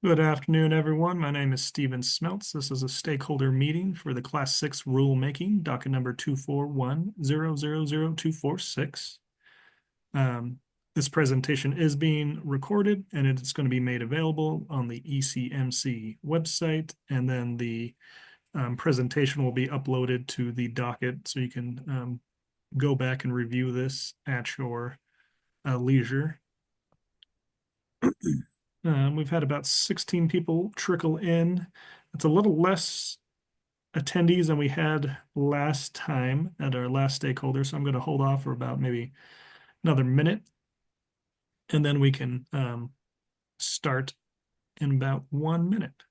Good afternoon, everyone. My name is Steven Smeltz. This is a stakeholder meeting for the Class 6 rulemaking, docket number 241000246. This presentation is being recorded and it's going to be made available on the ECMC website, and then the presentation will be uploaded to the docket so you can go back and review this at your leisure. We've had about 16 people trickle in. It's a little less attendees than we had last time at our last stakeholder, so I'm going to hold off for about maybe another minute, and then we can start in about 1 minute.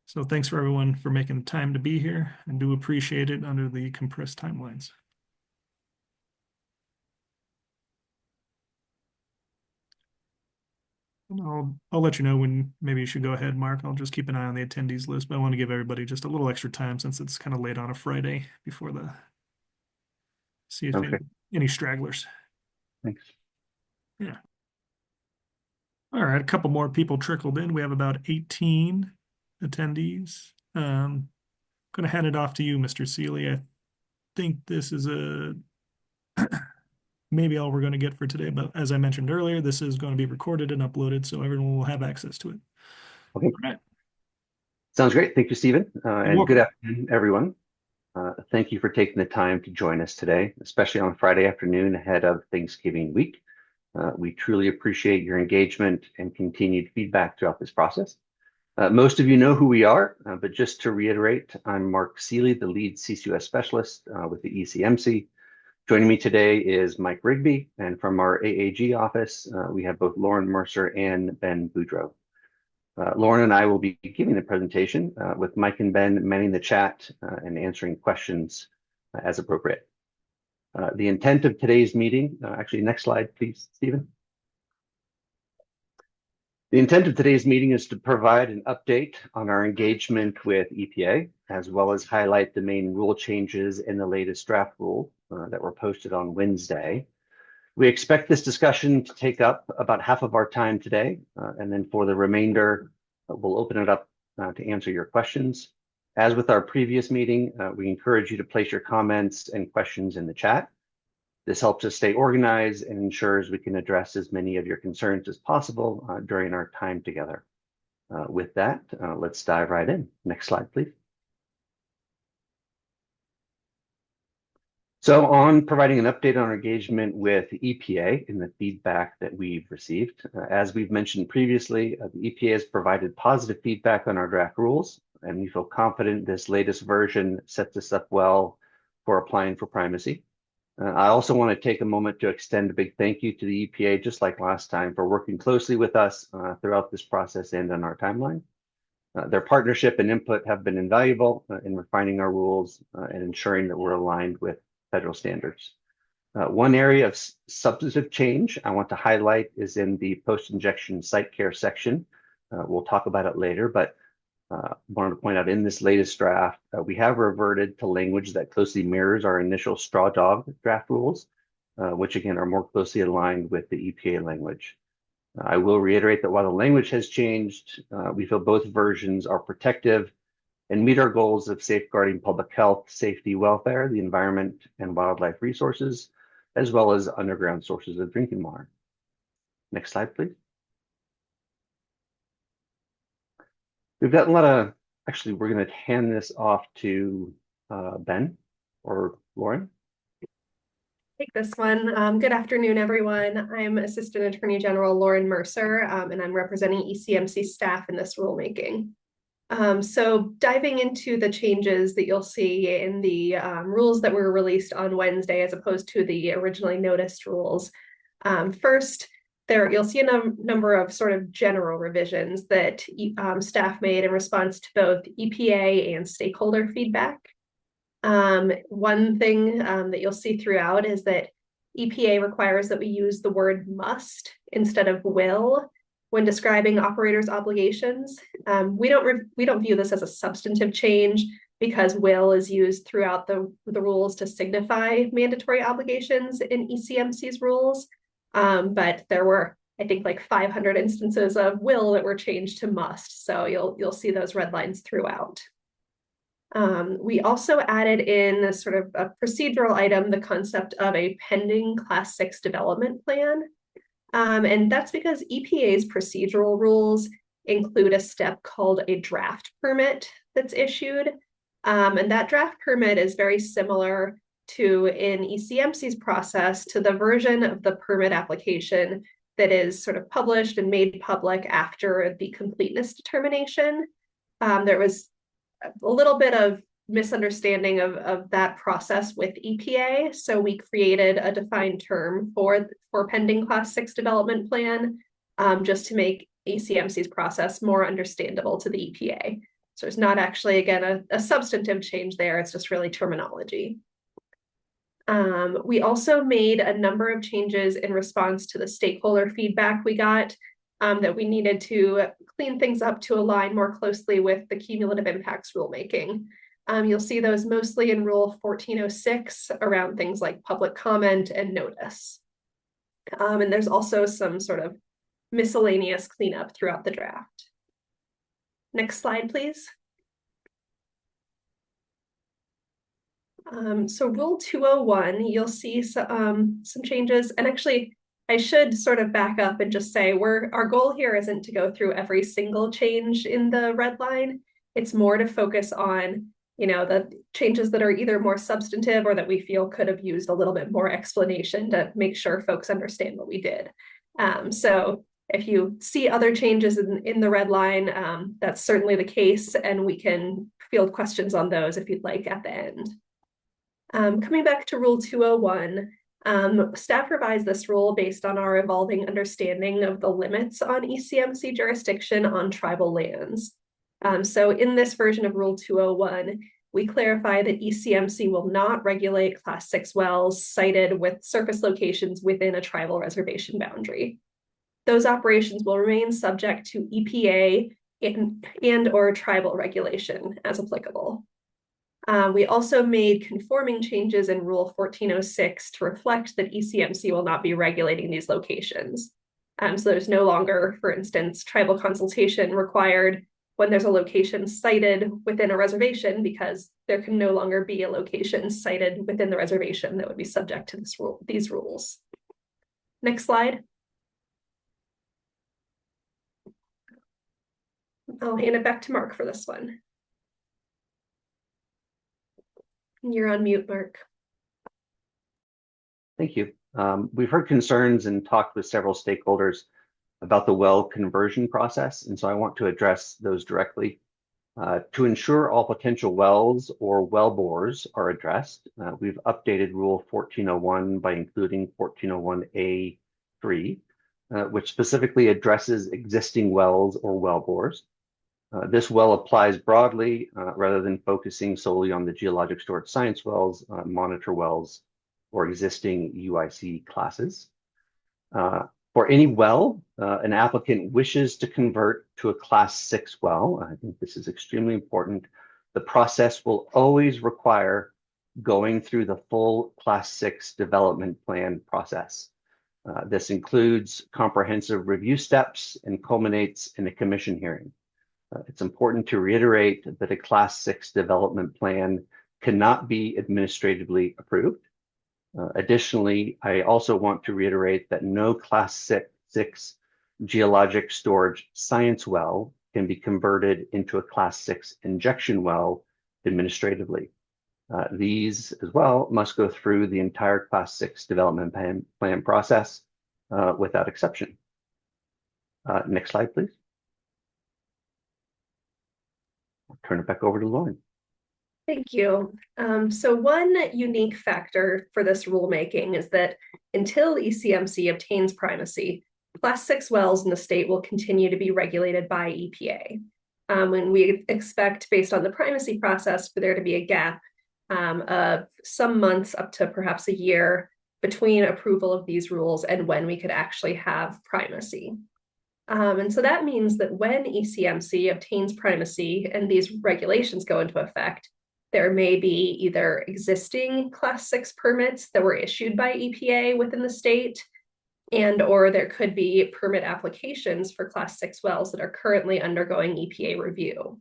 So thanks for everyone for making the time to be here, and do appreciate it under the compressed timelines. And I'll let you know when maybe you should go ahead, Mark. I'll just keep an eye on the attendees list, but I want to give everybody just a little extra time since it's kind of late on a Friday before see if Okay, any stragglers. thanks. Yeah. All right, a couple more people trickled in. We have about 18 attendees. Going to hand it off to you, Mr. Seeley. I think this is maybe all we're going to get for today, but as I mentioned earlier, this is going to be recorded and uploaded, so everyone will have access to it. Okay, All right. sounds great. Thank you, Stephen, You're and good welcome. afternoon, everyone. Thank you for taking the time to join us today, especially on Friday afternoon ahead of Thanksgiving week. We truly appreciate your engagement and continued feedback throughout this process. Most of you know who we are, but just to reiterate, I'm Mark Seeley, the lead CCUS specialist with the ECMC. Joining me today is Mike Rigby, and from our AAG office, we have both Lauren Mercer and Ben Boudreau. Lauren and I will be giving the presentation with Mike and Ben manning the chat and answering questions as appropriate. The intent of today's meeting, actually, next slide, please, Stephen. The intent of today's meeting is to provide an update on our engagement with EPA, as well as highlight the main rule changes in the latest draft rule that were posted on Wednesday. We expect this discussion to take up about half of our time today, and then for the remainder, we'll open it up to answer your questions. As with our previous meeting, we encourage you to place your comments and questions in the chat. This helps us stay organized and ensures we can address as many of your concerns as possible during our time together. With that, let's dive right in. Next slide, please. So on providing an update on our engagement with EPA and the feedback that we've received, as we've mentioned previously, the EPA has provided positive feedback on our draft rules, and we feel confident this latest version sets us up well for applying for primacy. I also want to take a moment to extend a big thank you to the EPA, just like last time, for working closely with us throughout this process and on our timeline. Their partnership and input have been invaluable in refining our rules and ensuring that we're aligned with federal standards. One area of substantive change I want to highlight is in the post-injection site care section. We'll talk about it later, but wanted to point out in this latest draft, we have reverted to language that closely mirrors our initial straw dog draft rules, which again are more closely aligned with the EPA language. I will reiterate that while the language has changed, we feel both versions are protective and meet our goals of safeguarding public health, safety, welfare, the environment, and wildlife resources, as well as underground sources of drinking water. Next slide, please. We've got a lot of, actually, we're going to hand this off to Ben or Lauren. Take this one. Good afternoon, everyone. I'm Assistant Attorney General Lauren Mercer, and I'm representing ECMC staff in this rulemaking. So diving into the changes that you'll see in the rules that were released on Wednesday, as opposed to the originally noticed rules. First, you'll see a number of sort of general revisions that staff made in response to both EPA and stakeholder feedback. One thing that you'll see throughout is that EPA requires that we use the word must instead of will when describing operators' obligations. We don't view this as a substantive change because will is used throughout the rules to signify mandatory obligations in ECMC's rules. But there were I think like 500 instances of will that were changed to must. So you'll see those red lines throughout. We also added in a sort of a procedural item, the concept of a pending Class 6 development plan. And that's because EPA's procedural rules include a step called a draft permit that's issued. And that draft permit is very similar to in ECMC's process to the version of the permit application that is sort of published and made public after the completeness determination. There was a little bit of misunderstanding of that process with EPA. So we created a defined term for pending Class 6 development plan, just to make ECMC's process more understandable to the EPA. So it's not actually, again, a substantive change there. It's just really terminology. We also made a number of changes in response to the stakeholder feedback we got, that we needed to clean things up to align more closely with the cumulative impacts rulemaking. You'll see those mostly in Rule 1406 around things like public comment and notice. And there's also some sort of miscellaneous cleanup throughout the draft. Next slide, please. So Rule 201, you'll see some changes, and actually I should sort of back up and just say our goal here isn't to go through every single change in the red line. It's more to focus on, the changes that are either more substantive or that we feel could have used a little bit more explanation to make sure folks understand what we did. So if you see other changes in the red line, that's certainly the case, and we can field questions on those if you'd like at the end. Coming back to Rule 201, staff revised this rule based on our evolving understanding of the limits on ECMC jurisdiction on tribal lands. So in this version of Rule 201, we clarify that ECMC will not regulate Class 6 wells sited with surface locations within a tribal reservation boundary. Those operations will remain subject to EPA and or tribal regulation as applicable. We also made conforming changes in Rule 1406 to reflect that ECMC will not be regulating these locations. So there's no longer, for instance, tribal consultation required when there's a location cited within a reservation, because there can no longer be a location cited within the reservation that would be subject to these rules. Next slide. I'll hand it back to Mark for this one. You're on mute, Mark. Thank you. We've heard concerns and talked with several stakeholders about the well conversion process, and so I want to address those directly. To ensure all potential wells or well bores are addressed, we've updated Rule 1401 by including 1401A3, which specifically addresses existing wells or well bores. This well applies broadly rather than focusing solely on the geologic storage science wells, monitor wells, or existing UIC classes. For any well an applicant wishes to convert to a Class 6 well, I think this is extremely important, the process will always require going through the full Class 6 development plan process. This includes comprehensive review steps and culminates in a commission hearing. It's important to reiterate that a Class 6 development plan cannot be administratively approved. Additionally, I also want to reiterate that no Class 6 geologic storage science well can be converted into a Class 6 injection well administratively. These as well must go through the entire Class 6 development plan process without exception. Next slide, please. I'll turn it back over to Lauren. Thank you. So one unique factor for this rulemaking is that until ECMC obtains primacy, Class 6 wells in the state will continue to be regulated by EPA. And we expect, based on the primacy process, for there to be a gap of some months up to perhaps a year between approval of these rules and when we could actually have primacy. And so that means that when ECMC obtains primacy and these regulations go into effect, there may be either existing Class 6 permits that were issued by EPA within the state, or there could be permit applications for Class 6 wells that are currently undergoing EPA review.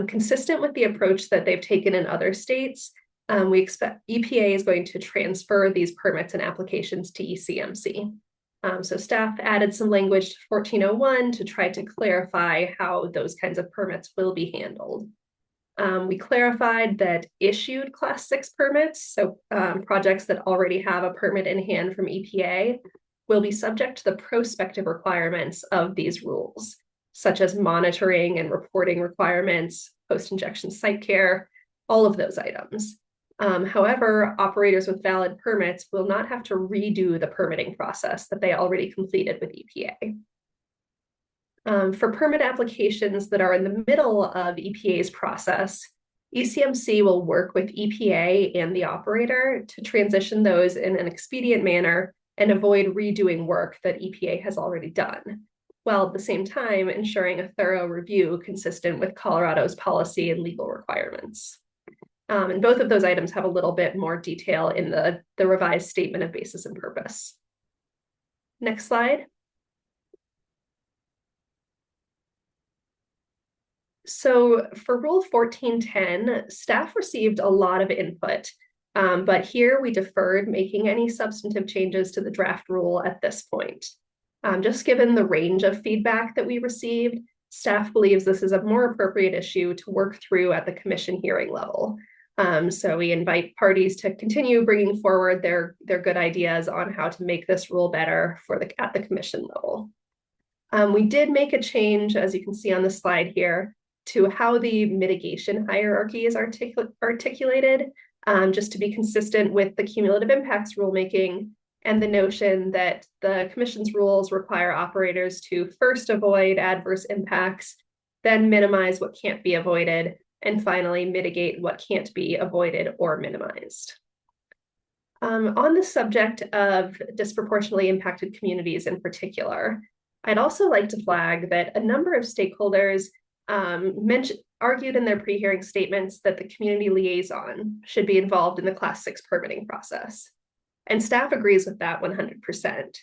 Consistent with the approach that they've taken in other states, we expect EPA is going to transfer these permits and applications to ECMC. So staff added some language to 1401 to try to clarify how those kinds of permits will be handled. We clarified that issued Class 6 permits, so projects that already have a permit in hand from EPA, will be subject to the prospective requirements of these rules, such as monitoring and reporting requirements, post-injection site care, all of those items. However, operators with valid permits will not have to redo the permitting process that they already completed with EPA. For permit applications that are in the middle of EPA's process, ECMC will work with EPA and the operator to transition those in an expedient manner and avoid redoing work that EPA has already done, while at the same time ensuring a thorough review consistent with Colorado's policy and legal requirements. And both of those items have a little bit more detail in the revised statement of basis and purpose. Next slide. So for Rule 1410, staff received a lot of input, but here we deferred making any substantive changes to the draft rule at this point. Just given the range of feedback that we received, staff believes this is a more appropriate issue to work through at the commission hearing level. So we invite parties to continue bringing forward their good ideas on how to make this rule better at the commission level. We did make a change, as you can see on the slide here, to how the mitigation hierarchy is articulated, just to be consistent with the cumulative impacts rulemaking and the notion that the commission's rules require operators to first avoid adverse impacts, then minimize what can't be avoided, and finally mitigate what can't be avoided or minimized. On the subject of disproportionately impacted communities in particular, I'd also like to flag that a number of stakeholders argued in their pre-hearing statements that the community liaison should be involved in the Class 6 permitting process. And staff agrees with that 100%.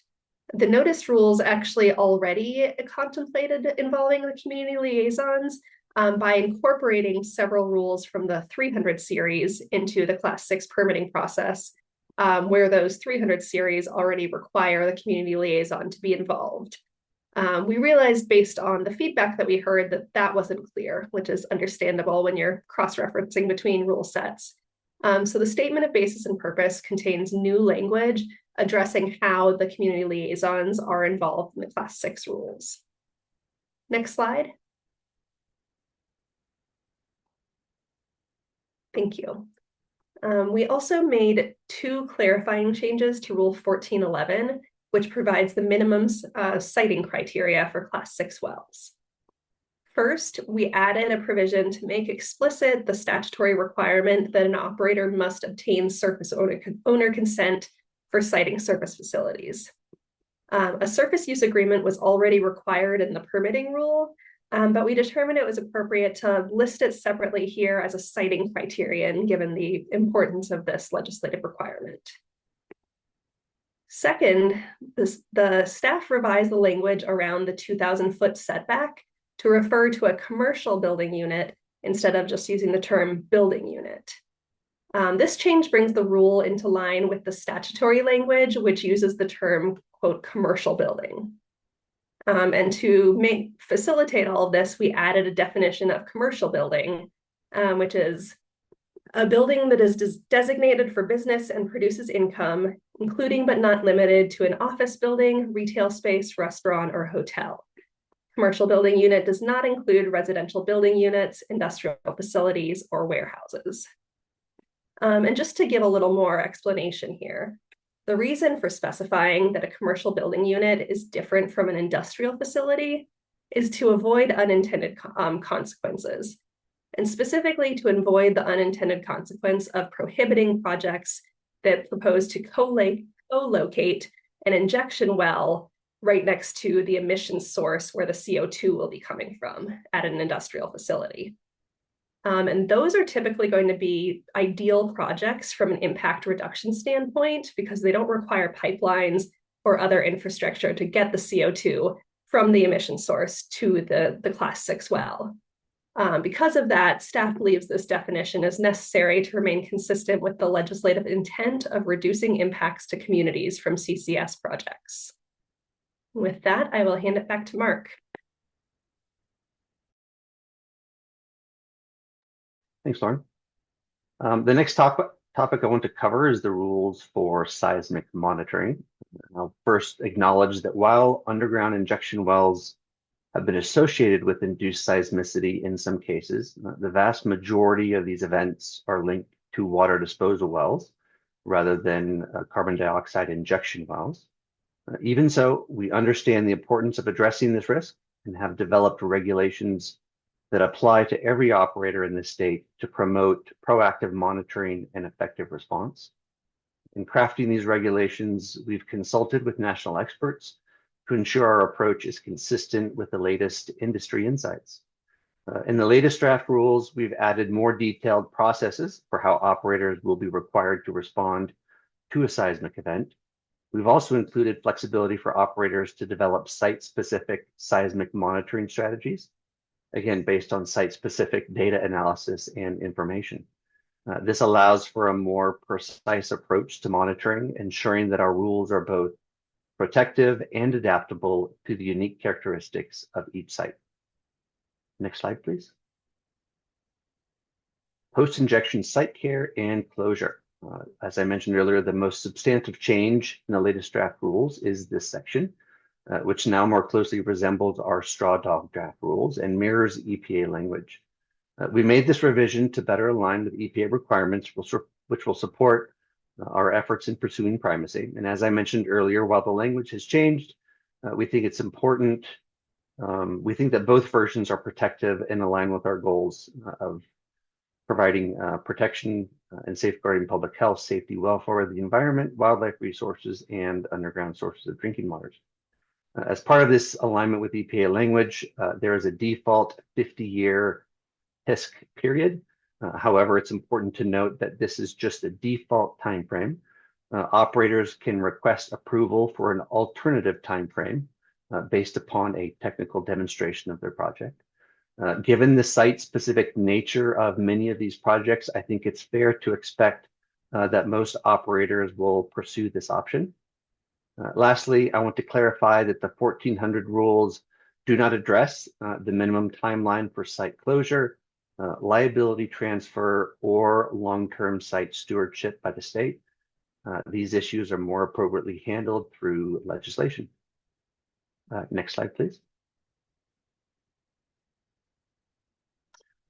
The notice rules actually already contemplated involving the community liaisons by incorporating several rules from the 300 series into the Class 6 permitting process, where those 300 series already require the community liaison to be involved. We realized based on the feedback that we heard that that wasn't clear, which is understandable when you're cross-referencing between rule sets. So the statement of basis and purpose contains new language addressing how the community liaisons are involved in the Class 6 rules. Next slide. Thank you. We also made two clarifying changes to Rule 1411, which provides the minimum siting criteria for Class 6 wells. First, we added a provision to make explicit the statutory requirement that an operator must obtain surface owner consent for siting surface facilities. A surface use agreement was already required in the permitting rule, but we determined it was appropriate to list it separately here as a siting criterion, given the importance of this legislative requirement. Second, the staff revised the language around the 2,000-foot setback to refer to a commercial building unit instead of just using the term building unit. This change brings the rule into line with the statutory language, which uses the term, quote, commercial building. And to facilitate all of this, we added a definition of commercial building, which is a building that is designated for business and produces income, including but not limited to an office building, retail space, restaurant, or hotel. Commercial building unit does not include residential building units, industrial facilities, or warehouses. And just to give a little more explanation here, the reason for specifying that a commercial building unit is different from an industrial facility is to avoid unintended consequences, and specifically to avoid the unintended consequence of prohibiting projects that propose to co-locate an injection well right next to the emission source where the CO2 will be coming from at an industrial facility. And those are typically going to be ideal projects from an impact reduction standpoint because they don't require pipelines, or other infrastructure to get the CO2 from the emission source to the class 6 well. Because of that, staff believes this definition is necessary to remain consistent with the legislative intent of reducing impacts to communities from CCS projects. With that, I will hand it back to Mark. Thanks, Lauren. The next topic I want to cover is the rules for seismic monitoring. I'll first acknowledge that while underground injection wells have been associated with induced seismicity in some cases, the vast majority of these events are linked to water disposal wells rather than carbon dioxide injection wells. Even so, we understand the importance of addressing this risk and have developed regulations that apply to every operator in the state to promote proactive monitoring and effective response. In crafting these regulations, we've consulted with national experts to ensure our approach is consistent with the latest industry insights. In the latest draft rules, we've added more detailed processes for how operators will be required to respond to a seismic event. We've also included flexibility for operators to develop site-specific seismic monitoring strategies, again, based on site-specific data analysis and information. This allows for a more precise approach to monitoring, ensuring that our rules are both protective and adaptable to the unique characteristics of each site. Next slide, please. Post-injection site care and closure. As I mentioned earlier, the most substantive change in the latest draft rules is this section, which now more closely resembles our straw dog draft rules and mirrors EPA language. We made this revision to better align with EPA requirements, which will support our efforts in pursuing primacy. And as I mentioned earlier, while the language has changed, we think it's important. We think that both versions are protective and align with our goals of providing protection and safeguarding public health, safety, welfare, the environment, wildlife resources, and underground sources of drinking waters. As part of this alignment with EPA language, there is a default 50-year HISC period. However, it's important to note that this is just a default timeframe. Operators can request approval for an alternative timeframe based upon a technical demonstration of their project. Given the site-specific nature of many of these projects, I think it's fair to expect that most operators will pursue this option. Lastly, I want to clarify that the 1400 rules do not address the minimum timeline for site closure, liability transfer, or long-term site stewardship by the state. These issues are more appropriately handled through legislation. Next slide, please.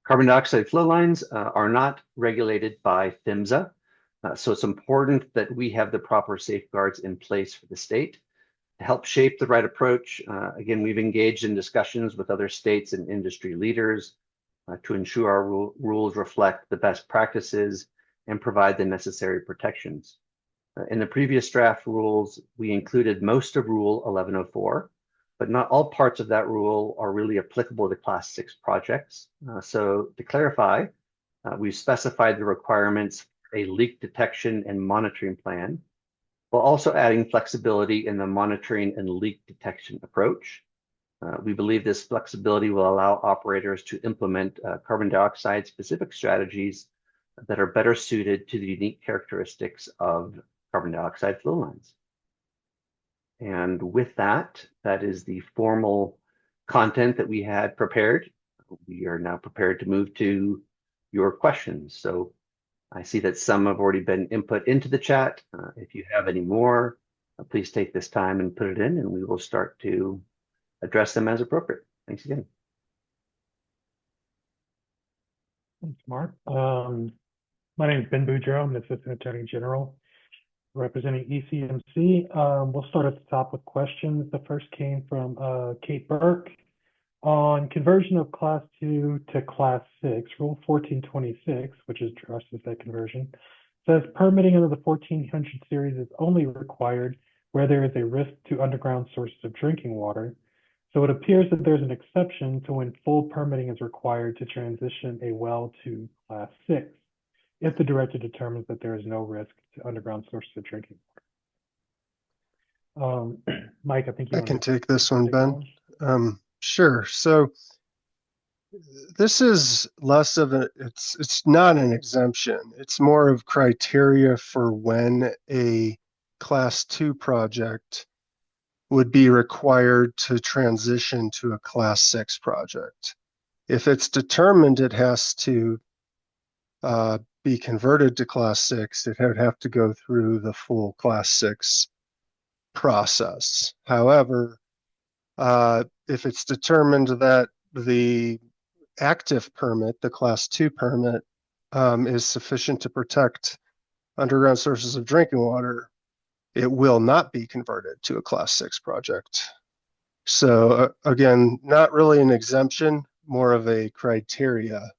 Carbon dioxide flow lines are not regulated by PHMSA, so it's important that we have the proper safeguards in place for the state to help shape the right approach. Again, we've engaged in discussions with other states and industry leaders to ensure our rules reflect the best practices and provide the necessary protections. In the previous draft rules, we included most of Rule 1104, but not all parts of that rule are really applicable to Class 6 projects. So to clarify, we've specified the requirements for a leak detection and monitoring plan, while also adding flexibility in the monitoring and leak detection approach. We believe this flexibility will allow operators to implement carbon dioxide specific strategies that are better suited to the unique characteristics of carbon dioxide flow lines. And with that, that is the formal content that we had prepared. We are now prepared to move to your questions. So I see that some have already been input into the chat. If you have any more, please take this time and put it in, and we will start to address them as appropriate. Thanks again. Thanks, Mark. My name is Ben Boudreau. I'm the Assistant Attorney General representing ECMC. We'll start at the top with questions. The first came from Kate Burke on conversion of Class 2 to Class 6. Rule 1426, which addresses that conversion, says permitting under the 1400 series is only required where there is a risk to underground sources of drinking water. So it appears that there's an exception to when full permitting is required to transition a well to Class 6, if the director determines that there is no risk to underground sources of drinking Mike, I think you I want can to take this one, take that Ben. one. Sure. So this is less of it's not an exemption. It's more of criteria for when a class 2 project would be required to transition to a class 6 project. If it's determined it has to be converted to class 6, it would have to go through the full class 6 process. However, if it's determined that the active permit, the class 2 permit, is sufficient to protect underground sources of drinking water, it will not be converted to a class 6 project. So again, not really an exemption, more of a criteria.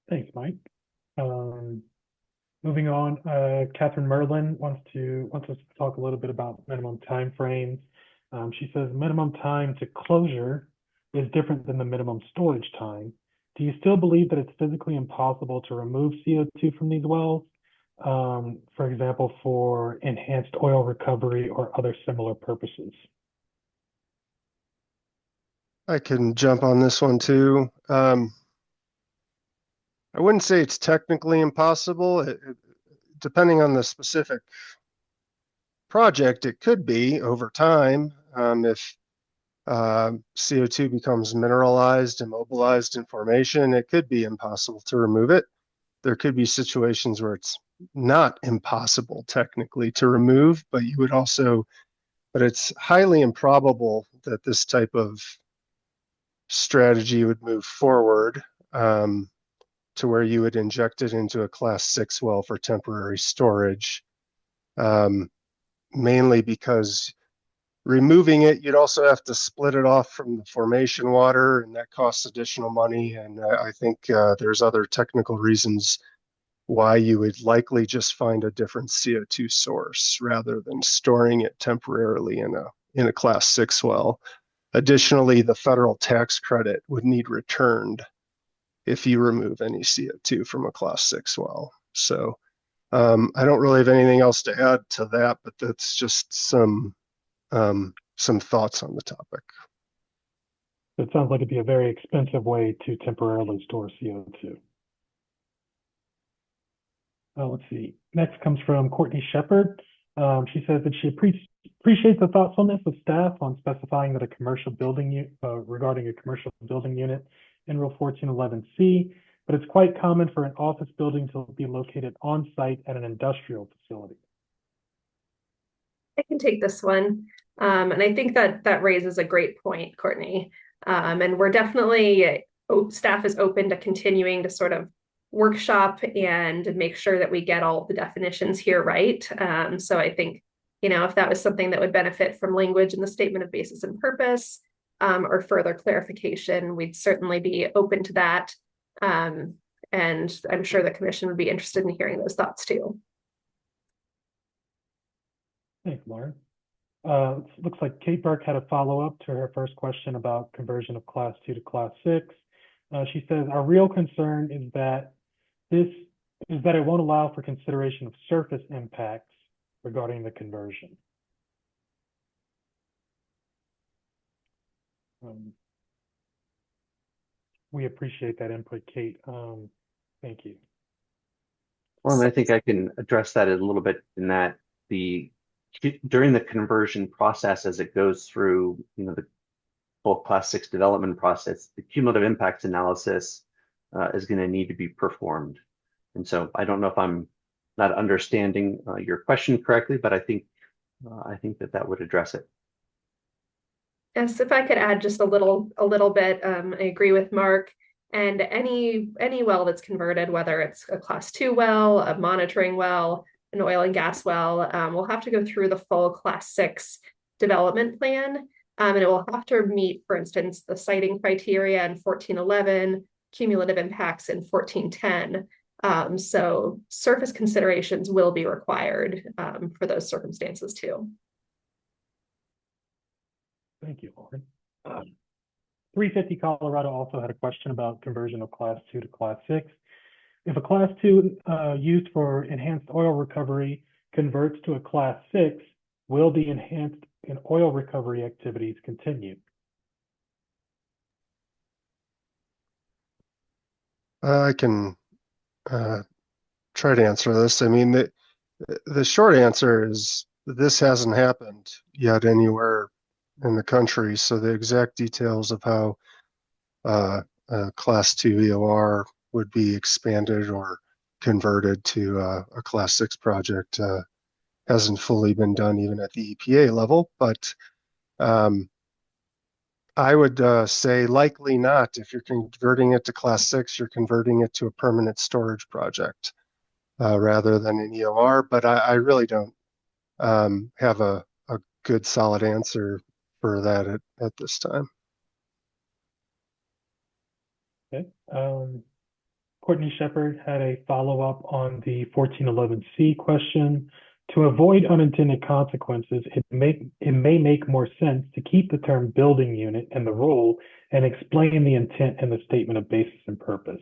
Thanks, Mike. Moving on, Catherine Merlin wants us to talk a little bit about minimum time frames. She says minimum time to closure is different than the minimum storage time. Do you still believe that it's physically impossible to remove CO2 from these wells? For example, for enhanced oil recovery or other similar purposes? I can jump on this one too. I wouldn't say it's technically impossible. Depending on the specific project, it could be over time. If CO2 becomes mineralized, immobilized in formation, it could be impossible to remove it. There could be situations where it's not impossible technically to remove, but it's highly improbable that this type of strategy would move forward to where you would inject it into a class 6 well for temporary storage, mainly because removing it, you'd also have to split it off from the formation water, and that costs additional money. And I think there's other technical reasons why you would likely just find a different CO2 source rather than storing it temporarily in a class 6 well. Additionally, the federal tax credit would need returned if you remove any CO2 from a class 6 well. So I don't really have anything else to add to that, but that's just some thoughts on the topic. It sounds like it'd be a very expensive way to temporarily store CO2. Let's see. Next comes from Courtney Shepard. She says that she appreciates the thoughtfulness of staff on specifying that a commercial building regarding a commercial building unit in Rule 1411C, but it's quite common for an office building to be located on site at an industrial facility. I can take this one. And I think that raises a great point, Courtney. And we're definitely, staff is open to continuing to sort of workshop and make sure that we get all the definitions here right. So I think, if that was something that would benefit from language in the statement of basis and purpose, or further clarification, we'd certainly be open to that. And I'm sure the commission would be interested in hearing those thoughts too. Thanks, Lauren. Looks like Kate Burke had a follow-up to her first question about conversion of class 2 to class 6. She says, our real concern is that it won't allow for consideration of surface impacts regarding the conversion. We appreciate that input, Kate. Thank you. Well, and I think I can address that a little bit in that during the conversion process, as it goes through, the full class 6 development process, the cumulative impacts analysis is going to need to be performed. And so I don't know if I'm not understanding your question correctly, but I think that would address it. Yes, if I could add just a little bit, I agree with Mark. And any well that's converted, whether it's a class 2 well, a monitoring well, an oil and gas well, will have to go through the full class 6 development plan. And it will have to meet, for instance, the siting criteria in 1411, cumulative impacts in 1410. So surface considerations will be required for those circumstances too. Thank you, Lauren. 350 Colorado also had a question about conversion of class 2 to class 6. If a class 2 used for enhanced oil recovery converts to a class 6, will the enhanced and oil recovery activities continue? I can try to answer this. I mean, the short answer is this hasn't happened yet anywhere in the country. So the exact details of how Class 2 EOR would be expanded or converted to a Class 6 project hasn't fully been done even at the EPA level. But I would say likely not. If you're converting it to Class 6, you're converting it to a permanent storage project rather than an EOR. But I really don't have a good solid answer for that at this time. Okay. Courtney Shepard had a follow-up on the 1411C question. To avoid unintended consequences, it may make more sense to keep the term building unit in the rule and explain the intent in the statement of basis and purpose.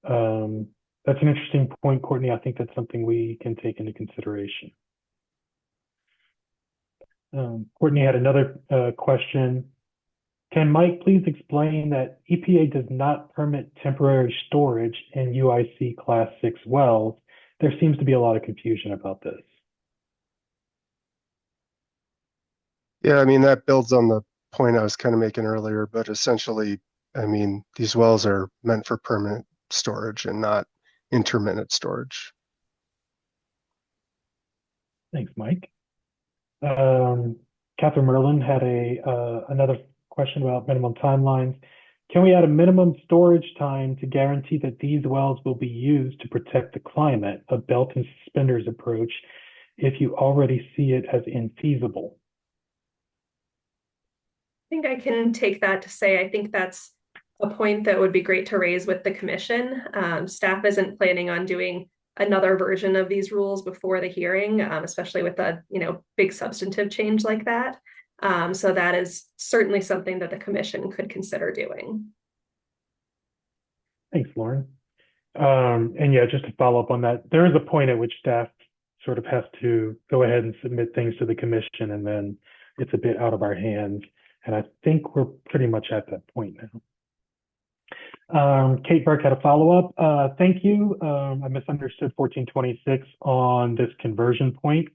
That's an interesting point, Courtney. I think that's something we can take into consideration. Courtney had another question. Can Mike please explain that EPA does not permit temporary storage in UIC Class 6 wells? There seems to be a lot of confusion about this. Yeah, I mean, that builds on the point I was kind of making earlier, but essentially, I mean, these wells are meant for permanent storage and not intermittent storage. Thanks, Mike. Catherine Merlin had another question about minimum timelines. Can we add a minimum storage time to guarantee that these wells will be used to protect the climate, a belt and suspenders approach, if you already see it as infeasible? I think I can take that to say I think that's a point that would be great to raise with the commission. Staff isn't planning on doing another version of these rules before the hearing, especially with a big substantive change like that. So that is certainly something that the commission could consider doing. Thanks, Lauren. And yeah, just to follow up on that, there is a point at which staff sort of has to go ahead and submit things to the commission, and then it's a bit out of our hands. And I think we're pretty much at that point now. Kate Burke had a follow-up. Thank you. I misunderstood 1426 on this conversion point.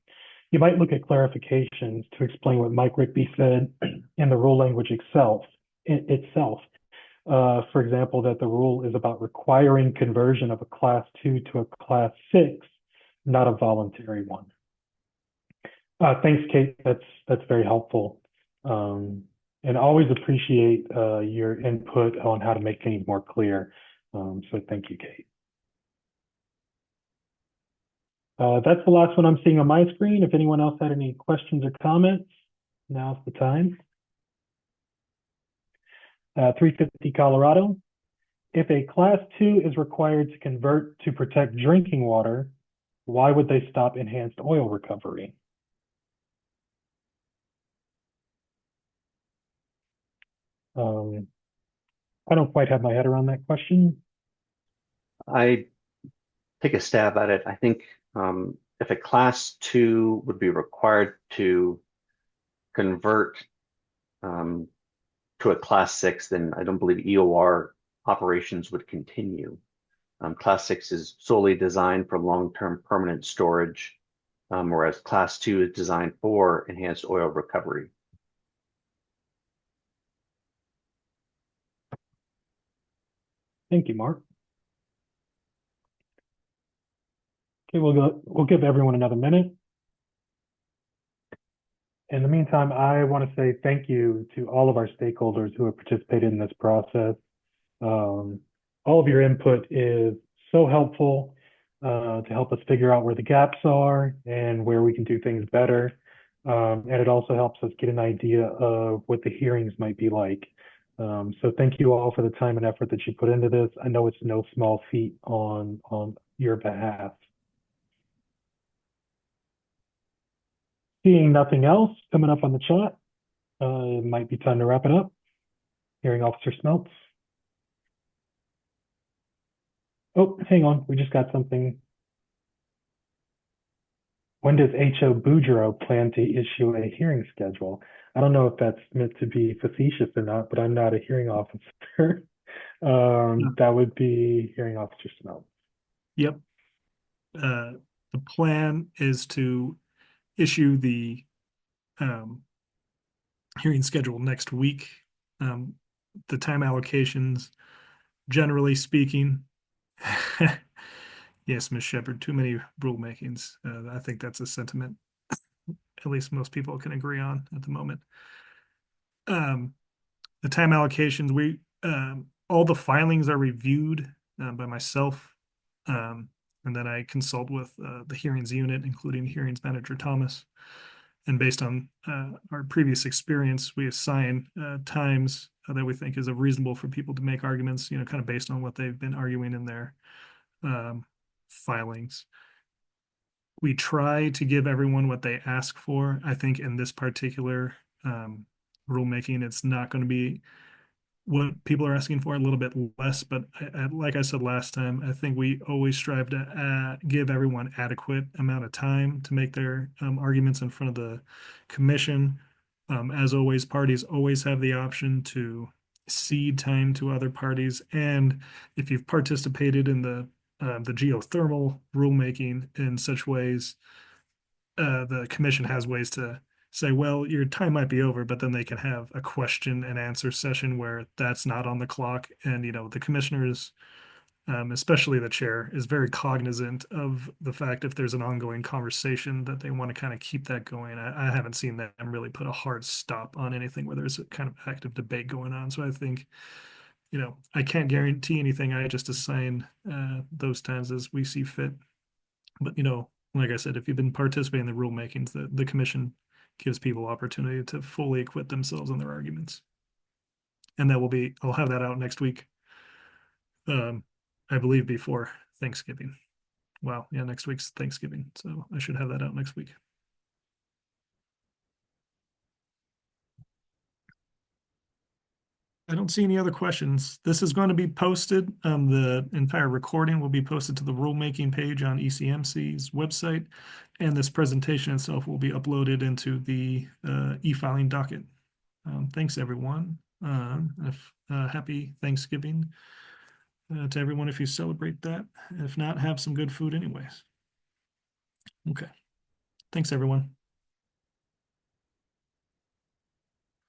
You might look at clarifications to explain what Mike Rigby said in the rule language itself. For example, that the rule is about requiring conversion of a Class 2 to a Class 6, not a voluntary one. Thanks, Kate. That's very helpful. And always appreciate your input on how to make things more clear. So thank you, Kate. That's the last one I'm seeing on my screen. If anyone else had any questions or comments, now's the time. 350 Colorado. If a Class 2 is required to convert to protect drinking water, why would they stop enhanced oil recovery? I don't quite have my head around that question. I take a stab at it. I think if a Class 2 would be required to convert to a Class 6, then I don't believe EOR operations would continue. Class 6 is solely designed for long-term permanent storage, whereas Class 2 is designed for enhanced oil recovery. Thank you, Mark. Okay, we'll give everyone another minute. In the meantime, I want to say thank you to all of our stakeholders who have participated in this process. All of your input is so helpful to help us figure out where the gaps are and where we can do things better. And it also helps us get an idea of what the hearings might be like. So thank you all for the time and effort that you put into this. I know it's no small feat on your behalf. Seeing nothing else coming up on the chat, it might be time to wrap it up. Hearing Officer Smeltz. Oh, hang on, we just got something. When does H.O. Boudreaux plan to issue a hearing schedule? I don't know if that's meant to be facetious or not, but I'm not a hearing officer. That would be hearing officers to know. Yep. The plan is to issue the um, hearing schedule next week. The time allocations, generally speaking, yes, Ms. Shepherd, too many rulemakings. I think that's a sentiment at least most people can agree on at the moment. The time allocations, we all the filings are reviewed by myself, and then I consult with the hearings unit, including hearings manager Thomas. And based on our previous experience, we assign times that we think is reasonable for people to make arguments, kind of based on what they've been arguing in their filings. We try to give everyone what they ask for. I think in this particular rulemaking, it's not going to be what people are asking for, a little bit less. But like I said last time, I think we always strive to give everyone adequate amount of time to make their arguments in front of the commission. As always, parties always have the option to cede time to other parties. And if you've participated in the geothermal rulemaking in such ways, the commission has ways to say, well, your time might be over, but then they can have a question and answer session where that's not on the clock. And, the commissioners, especially the chair, is very cognizant of the fact if there's an ongoing conversation that they want to kind of keep that going. I haven't seen them really put a hard stop on anything where there's a kind of active debate going on. So I think, I can't guarantee anything. I just assign those times as we see fit. But, like I said, if you've been participating in the rulemakings, the commission gives people opportunity to fully acquit themselves on their arguments. And I'll have that out next week. I believe before Thanksgiving. Wow, yeah, next week's Thanksgiving. So I should have that out next week. I don't see any other questions. This is going to be posted. The entire recording will be posted to the rulemaking page on ECMC's website, and this presentation itself will be uploaded into the e-filing docket. Thanks, everyone. Happy Thanksgiving to everyone if you celebrate that. If not, have some good food anyways. Okay. Thanks, everyone.